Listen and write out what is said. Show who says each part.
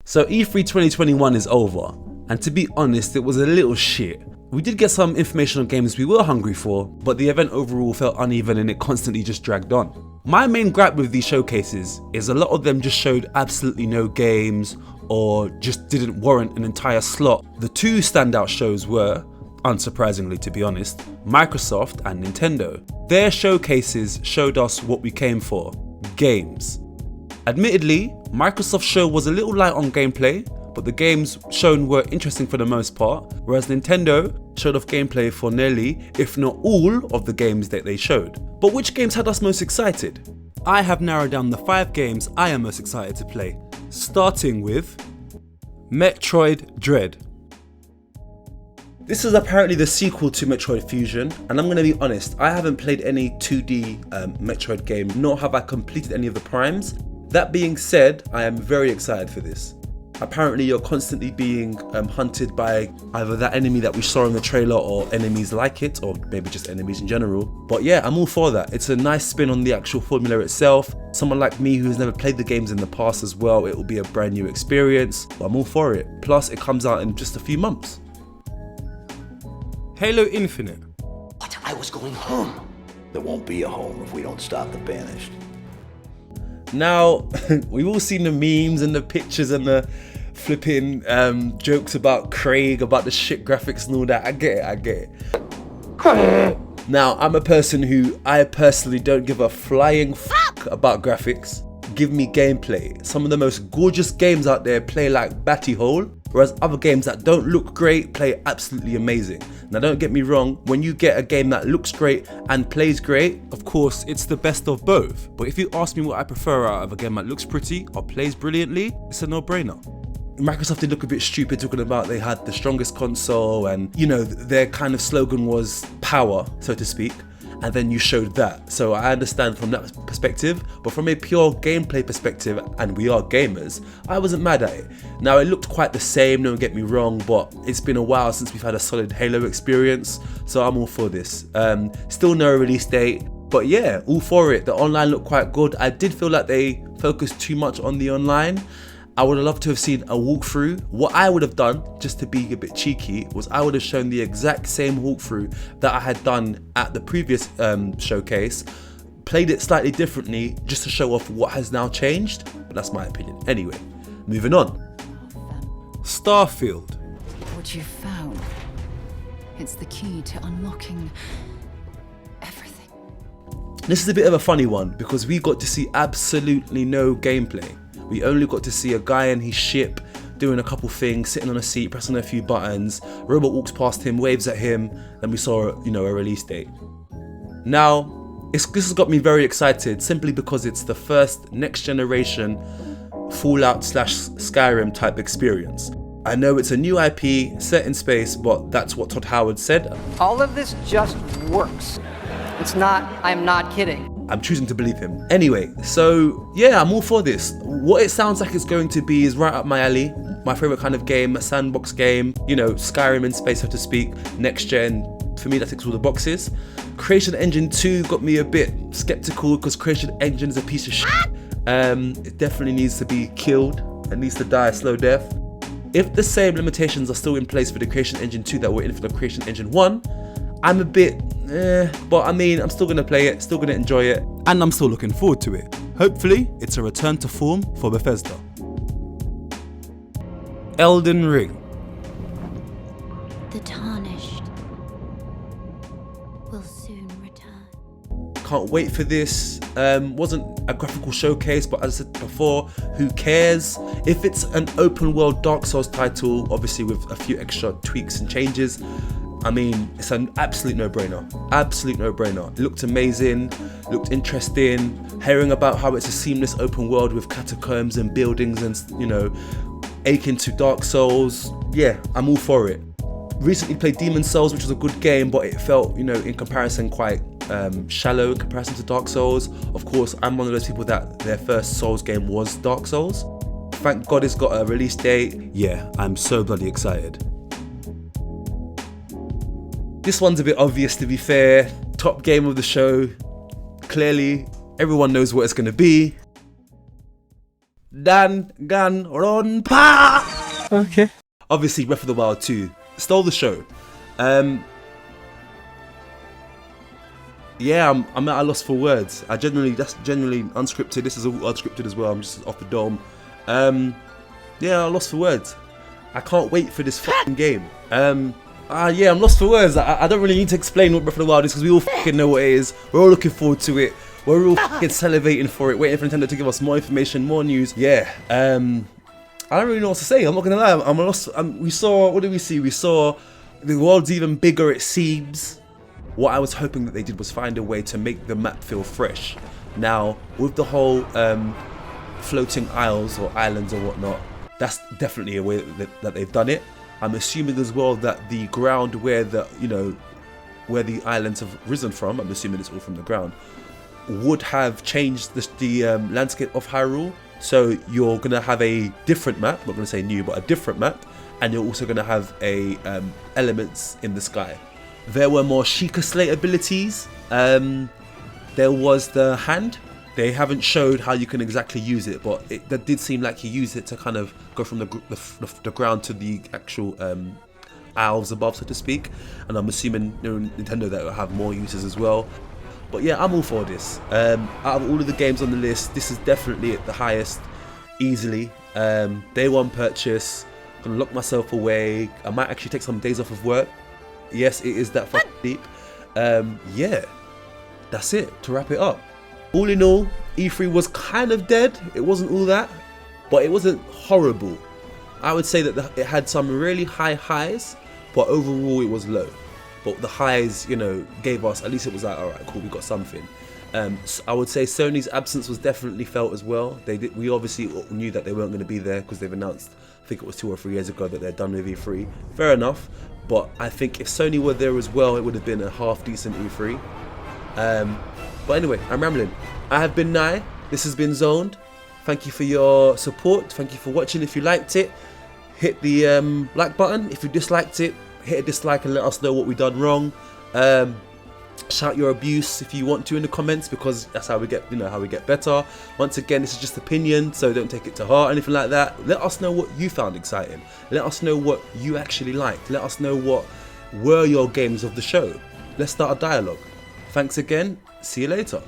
Speaker 1: So E3 2021 is over, and to be honest, it was a little shit. We did get some information on games we were hungry for, but the event overall felt uneven and it constantly just dragged on. My main gripe with these showcases is a lot of them just showed absolutely no games or just didn't warrant an entire slot. The two standout shows were, unsurprisingly to be honest, Microsoft and Nintendo. Their showcases showed us what we came for, games. Admittedly, Microsoft's show was a little light on gameplay, but the games shown were interesting for the most part, whereas Nintendo showed off gameplay for nearly, if not all, of the games that they showed. But which games had us most excited? I have narrowed down the 5 games I am most excited to play, starting with Metroid Dread. This is apparently the sequel to Metroid Fusion, and I'm going to be honest, I haven't played any 2D Metroid game, nor have I completed any of the primes. That being said, I am very excited for this. Apparently you're constantly being hunted by either that enemy that we saw in the trailer or enemies like it, or maybe just enemies in general. But yeah, I'm all for that. It's a nice spin on the actual formula itself. Someone like me who's never played the games in the past as well, it will be a brand new experience. But I'm all for it. Plus it comes out in just a few months. Halo Infinite.
Speaker 2: What? I was going home. There won't be a home if we don't stop the banished.
Speaker 1: Now, we've all seen the memes and the pictures and the flipping jokes about Craig, about the shit graphics and all that. I get it. Now, I'm a person who I personally don't give a flying fuck about graphics. Give me gameplay. Some of the most gorgeous games out there play like batty hole, whereas other games that don't look great play absolutely amazing. Now don't get me wrong, when you get a game that looks great and plays great, of course it's the best of both. But if you ask me what I prefer out of a game that looks pretty or plays brilliantly, it's a no-brainer. Microsoft did look a bit stupid talking about they had the strongest console and, you know, their kind of slogan was power, so to speak. And then you showed that. So I understand from that perspective, but from a pure gameplay perspective, and we are gamers, I wasn't mad at it. Now it looked quite the same, don't get me wrong, but it's been a while since we've had a solid Halo experience, so I'm all for this. Still no release date, but yeah, all for it. The online looked quite good. I did feel like they focused too much on the online. I would have loved to have seen a walkthrough. What I would have done, just to be a bit cheeky, was I would have shown the exact same walkthrough that I had done at the previous showcase, played it slightly differently just to show off what has now changed, but that's my opinion. Anyway, moving on. Starfield.
Speaker 3: What you found, it's the key to unlocking everything.
Speaker 1: This is a bit of a funny one because we got to see absolutely no gameplay. We only got to see a guy in his ship doing a couple things, sitting on a seat, pressing a few buttons. Robot walks past him, waves at him, then we saw, you know, a release date. Now, this has got me very excited simply because it's the first next generation Fallout / Skyrim type experience. I know it's a new IP set in space, but that's what Todd Howard said.
Speaker 4: All of this just works. It's not, I'm not kidding.
Speaker 1: I'm choosing to believe him. Anyway, so yeah, I'm all for this. What it sounds like it's going to be is right up my alley. My favorite kind of game, a sandbox game, you know, Skyrim in space, so to speak, next gen. For me, that ticks all the boxes. Creation Engine 2 got me a bit skeptical because Creation Engine is a piece of shit. It definitely needs to be killed. It needs to die a slow death. If the same limitations are still in place for the Creation Engine 2 that were in for the Creation Engine 1, I'm a bit but I mean, I'm still gonna play it, still gonna enjoy it, and I'm still looking forward to it. Hopefully, it's a return to form for Bethesda. Elden Ring.
Speaker 5: The tarnished will soon return.
Speaker 1: Can't wait for this. Wasn't a graphical showcase, but as I said before, who cares? If it's an open world Dark Souls title, obviously with a few extra tweaks and changes, I mean, it's an absolute no-brainer. Absolute no-brainer. It looked amazing, looked interesting. Hearing about how it's a seamless open world with catacombs and buildings and, you know, akin to Dark Souls. Yeah, I'm all for it. Recently played Demon's Souls, which was a good game, but it felt, you know, in comparison quite shallow in comparison to Dark Souls. Of course, I'm one of those people that their first Souls game was Dark Souls. Thank God it's got a release date. Yeah, I'm so bloody excited. This one's a bit obvious, to be fair. Top game of the show. Clearly, everyone knows what it's going to be. Danganronpa.
Speaker 6: Okay.
Speaker 1: Obviously, Breath of the Wild 2 stole the show. Yeah, I'm at a loss for words. That's generally unscripted. This is all unscripted as well. I'm just off the dome. Yeah, I'm lost for words. I can't wait for this fucking game. Yeah, I'm lost for words. I don't really need to explain what Breath of the Wild is because we all fucking know what it is. We're all looking forward to it. We're all fucking salivating for it, waiting for Nintendo to give us more information, more news. Yeah. I don't really know what to say. I'm not gonna lie. I'm lost. We saw. What did we see? We saw the world's even bigger. It seems. What I was hoping that they did was find a way to make the map feel fresh. Now, with the whole floating isles or islands or whatnot, that's definitely a way that they've done it. I'm assuming as well that the ground where the islands have risen from, I'm assuming it's all from the ground, would have changed the landscape of Hyrule. So you're gonna have a different map. I'm not gonna say new, but a different map, and you're also gonna have elements in the sky. There were more Sheikah Slate abilities. There was the hand. They haven't showed how you can exactly use it, but that did seem like he used it to kind of go from the ground to the actual isles above, so to speak. And I'm assuming Nintendo that will have more uses as well. But yeah, I'm all for this. Out of all of the games on the list, this is definitely at the highest, easily. Day one purchase. Gonna lock myself away. I might actually take some days off of work. Yes, it is that fucking deep. Yeah, that's it to wrap it up. All in all, E3 was kind of dead. It wasn't all that, but it wasn't horrible. I would say that it had some really high highs, but overall it was low. But the highs, gave us, at least it was like, all right, cool, we got something. So I would say Sony's absence was definitely felt as well. We obviously knew that they weren't going to be there because they've announced, I think it was 2 or 3 years ago, that they're done with E3. Fair enough. But I think if Sony were there as well, it would have been a half decent E3. But anyway, I'm rambling. I have been Nye. This has been Zoned. Thank you for your support. Thank you for watching. If you liked it, hit the like button. If you disliked it, hit a dislike and let us know what we've done wrong. Shout your abuse if you want to in the comments, because that's how we get, how we get better. Once again, this is just opinion, so don't take it to heart, anything like that. Let us know what you found exciting. Let us know what you actually liked. Let us know what were your games of the show. Let's start a dialogue. Thanks again. See you later.